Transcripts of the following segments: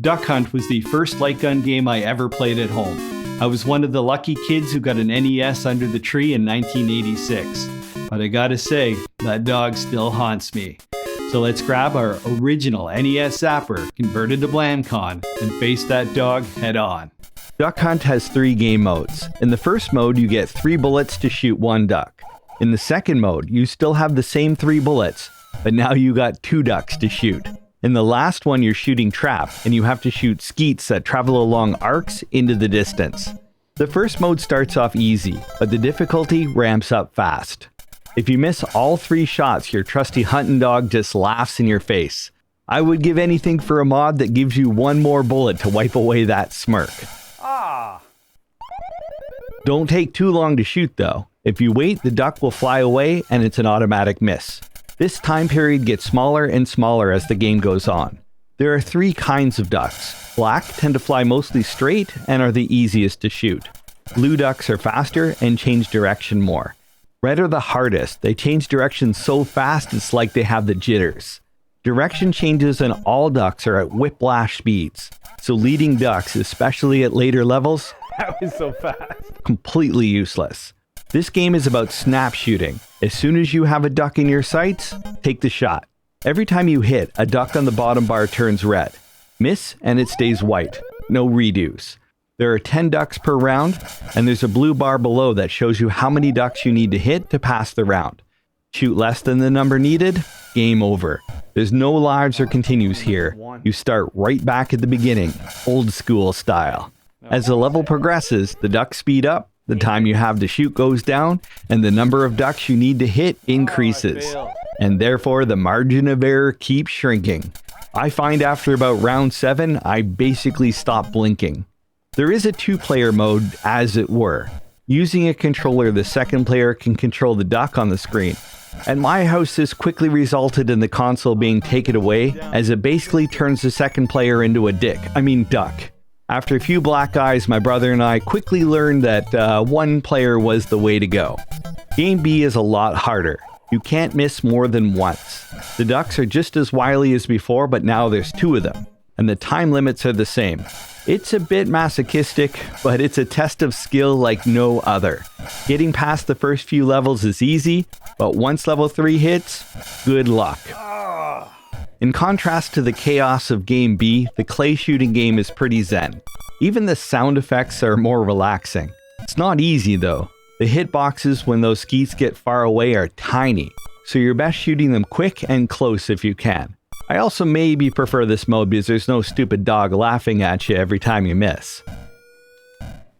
Duck Hunt was the first light gun game I ever played at home. I was one of the lucky kids who got an NES under the tree in 1986. But I gotta say, that dog still haunts me. So let's grab our original NES Zapper, converted to Blamcon, and face that dog head on. Duck Hunt has 3 game modes. In the first mode, you get 3 bullets to shoot 1 duck. In the second mode, you still have the same 3 bullets, but now you got 2 ducks to shoot. In the last one, you're shooting trap, and you have to shoot skeets that travel along arcs into the distance. The first mode starts off easy, but the difficulty ramps up fast. If you miss all 3 shots, your trusty hunting dog just laughs in your face. I would give anything for a mod that gives you 1 more bullet to wipe away that smirk. Don't take too long to shoot though. If you wait, the duck will fly away and it's an automatic miss. This time period gets smaller and smaller as the game goes on. There are 3 kinds of ducks. Black tend to fly mostly straight and are the easiest to shoot. Blue ducks are faster and change direction more. Red are the hardest. They change direction so fast it's like they have the jitters. Direction changes in all ducks are at whiplash speeds, so leading ducks, especially at later levels, That was so fast. completely useless. This game is about snap shooting. As soon as you have a duck in your sights, take the shot. Every time you hit, a duck on the bottom bar turns red. Miss and it stays white. No redos. There are 10 ducks per round, and there's a blue bar below that shows you how many ducks you need to hit to pass the round. Shoot less than the number needed, game over. There's no lives or continues here. You start right back at the beginning, old school style. As the level progresses, the ducks speed up, the time you have to shoot goes down, and the number of ducks you need to hit increases. And therefore the margin of error keeps shrinking. I find after about round 7, I basically stop blinking. There is a 2-player mode, as it were. Using a controller, the second player can control the duck on the screen. At my house, this quickly resulted in the console being taken away, as it basically turns the second player into a duck. After a few black eyes, my brother and I quickly learned that 1 player was the way to go. Game B is a lot harder. You can't miss more than once. The ducks are just as wily as before, but now there's 2 of them, and the time limits are the same. It's a bit masochistic, but it's a test of skill like no other. Getting past the first few levels is easy, but once level 3 hits, good luck. In contrast to the chaos of Game B, the clay shooting game is pretty zen. Even the sound effects are more relaxing. It's not easy though. The hitboxes when those skeets get far away are tiny, so you're best shooting them quick and close if you can. I also maybe prefer this mode because there's no stupid dog laughing at you every time you miss.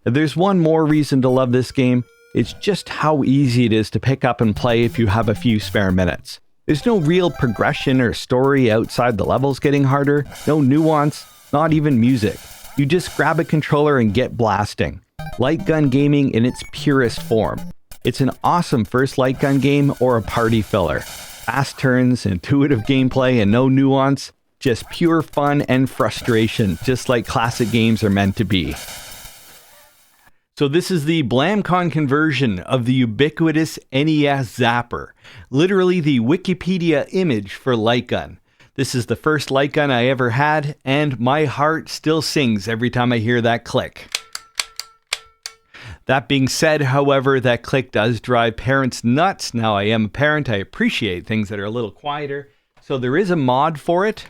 If there's one more reason to love this game, it's just how easy it is to pick up and play if you have a few spare minutes. There's no real progression or story outside the levels getting harder, no nuance, not even music. You just grab a controller and get blasting. Light gun gaming in its purest form. It's an awesome first light gun game or a party filler. Fast turns, intuitive gameplay, and no nuance. Just pure fun and frustration, just like classic games are meant to be. So this is the Blamcon conversion of the ubiquitous NES Zapper. Literally the Wikipedia image for light gun. This is the first light gun I ever had, and my heart still sings every time I hear that click. That being said, however, that click does drive parents nuts. Now I am a parent, I appreciate things that are a little quieter. So there is a mod for it,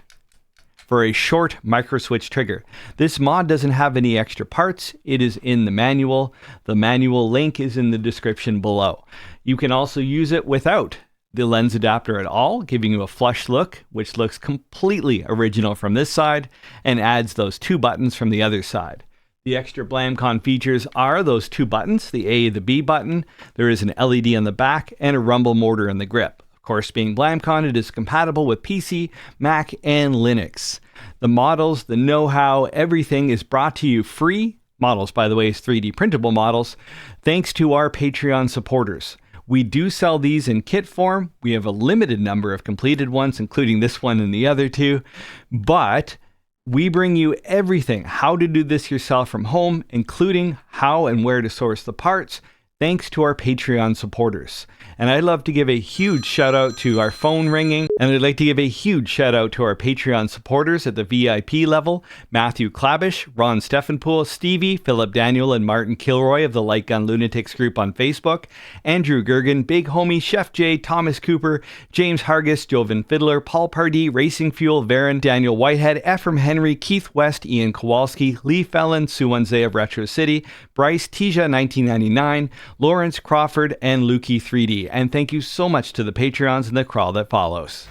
for a short micro switch trigger. This mod doesn't have any extra parts. It is in the manual. The manual link is in the description below. You can also use it without the lens adapter at all, giving you a flush look, which looks completely original from this side and adds those 2 buttons from the other side. The extra Blamcon features are those 2 buttons, the A, the B button. There is an LED on the back and a rumble motor in the grip. Of course, being Blamcon, it is compatible with PC, Mac, and Linux. The models, the know-how, everything is brought to you free. Models, by the way, is 3D printable models, thanks to our Patreon supporters. We do sell these in kit form. We have a limited number of completed ones, including this one and the other 2, but we bring you everything, how to do this yourself from home, including how and where to source the parts, thanks to our Patreon supporters. And I'd love to give a huge shout out to our phone ringing And I'd like to give a huge shout out to our Patreon supporters at the VIP level: Matthew Klabish, Ron Steffenpool, Stevie, Philip Daniel, and Martin Kilroy of the Light Gun Lunatics group on Facebook, Andrew Gergen, Big Homie, Chef J, Thomas Cooper, James Hargis, Joven Fiddler, Paul Pardee, Racing Fuel, Varen, Daniel Whitehead, Ephraim Henry, Keith West, Ian Kowalski, Lee Fallon, Sue Wanze of Retro City, Bryce, Tija 1999, Lawrence Crawford, and Lukey 3D. And thank you so much to the Patreons in the crawl that follows.